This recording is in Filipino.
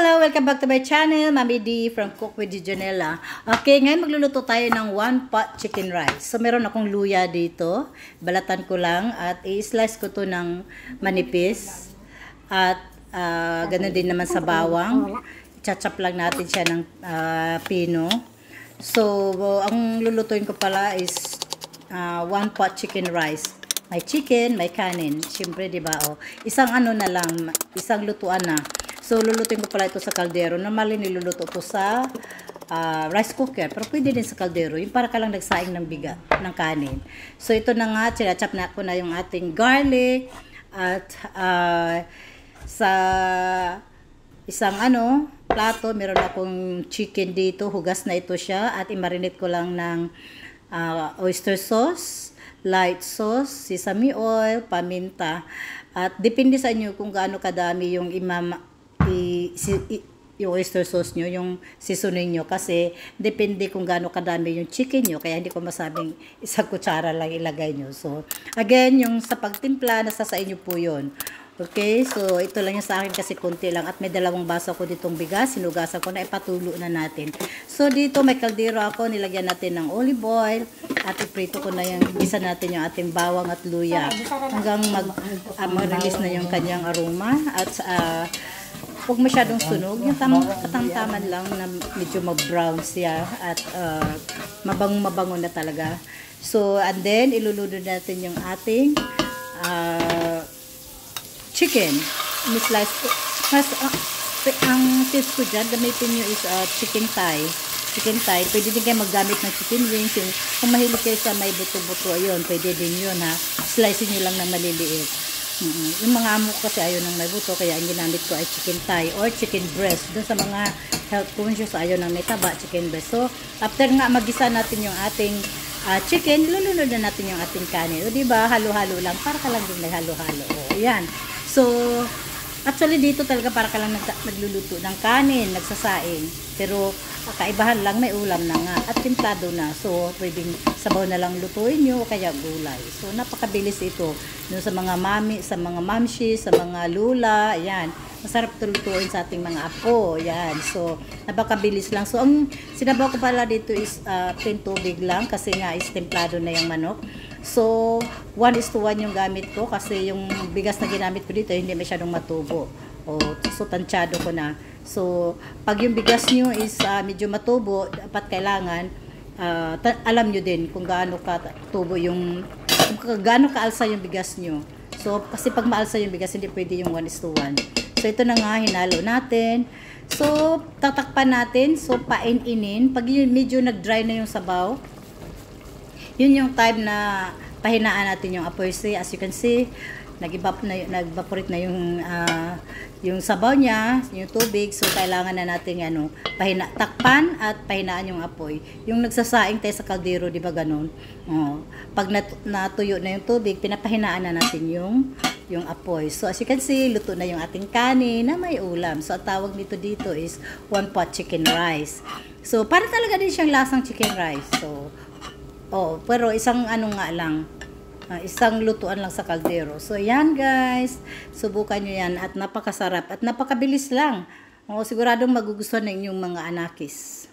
Hello! Welcome back to my channel, Mami D from Cook with Janela. Okay, ngayon magluluto tayo ng 1 pot chicken rice. So, meron akong luya dito. Balatan ko lang at i-slice ko to ng manipis. At ganun din naman sa bawang. Chachap lang natin siya ng pino. So, ang lulutuin ko pala is 1 pot chicken rice. May chicken, may kanin. Siyempre, di ba? Oh, isang ano na lang, isang lutuan na. So, lulutuin ko pala ito sa kaldero. Normally, niluluto ko sa rice cooker. Pero pwede din sa kaldero. Yung para ka lang nagsaing ng biga, ng kanin. So, ito na nga. Sinachap na ko na yung ating garlic. At sa isang plato, meron akong chicken dito. Hugas na ito siya. At i-marinate ko lang ng oyster sauce, light sauce, sesame oil, paminta. At depende sa inyo kung gaano kadami yung yung oyster sauce nyo, yung seasoning nyo. Kasi depende kung gaano kadami yung chicken nyo. Kaya hindi ko masabing isang kutsara lang ilagay nyo. So, again, yung sa pagtimpla, nasa sa inyo po yun. Okay, so ito lang yung sa akin kasi konti lang. At may 2 baso ko ditong bigas. Sinugasan ko na, ipatulo na natin. So, dito may kaldero ako. Nilagyan natin ng olive oil. At iprito ko na yung, gisa natin yung ating bawang at luya. Hanggang mag-release na yung kanyang aroma. At huwag masyadong sunog. Yung katamtaman lang na medyo mag-brown siya. At mabango na talaga. So, and then, iluludo natin yung ating chicken. Mislice ko. Ang tips ko dyan, gamitin nyo is chicken thigh. Chicken thigh. Pwede din kayo maggamit ng chicken wings. Kung mahilig kayo sa may buto-buto, ayun, pwede din yun ha. Slice nyo lang ng maliliit. Yung mga amo kasi ayaw ng may buto, kaya ang ginamit ko ay chicken thigh or chicken breast. Doon sa mga health conscious, ayaw ng may taba, chicken breast. So, after nga magisa natin yung ating chicken, lulunod na natin yung ating kanin. O diba, halo-halo lang. Para ka lang din may halo-halo. O, yan. So, actually dito talaga para ka lang nagluluto ng kanin, nagsasaing. Pero, kaibahan lang, may ulam na nga. At timplado na. So, pwedeng sabaw na lang lutuin nyo, kaya gulay. So, napakabilis ito. Doon sa mga mami, sa mga mamshi, sa mga lula, ayan. Masarap ito lutuin sa ating mga apo. Ayan. So, napakabilis lang. So, ang sinabaw ko pala dito is plain tubig lang kasi nga is templado na yung manok. So, 1:1 yung gamit ko kasi yung bigas na ginamit ko dito hindi masyadong matubo. So, tansyado ko na. So, pag yung bigas nyo is medyo matubo, dapat kailangan alam nyo din kung gaano katubo yung, kung gaano kaalsa yung bigas nyo. So, kasi pag maalsa yung bigas, hindi pwede yung 1:1. So, ito na nga, hinalo natin. So, tatakpan natin. So, pain-inin. Pag yun, medyo nag-dry na yung sabaw, yun yung time na pahinaan natin yung apoy. As you can see, nag-evaporate na yung sabaw niya, yung tubig. So, kailangan na natin takpan at pahinaan yung apoy. Yung nagsasaing tayo sa kaldero, di ba ganun? Pag natuyo na yung tubig, pinapahinaan na natin yung apoy. So, as you can see, luto na yung ating kanin na may ulam. So, ang tawag nito dito is 1 pot chicken rice. So, para talaga din siyang lasang chicken rice. So, pero isang nga lang, isang lutuan lang sa kaldero. So, yan guys. Subukan nyo yan at napakasarap at napakabilis lang. Siguradong magugustuhan ng inyong mga anakis.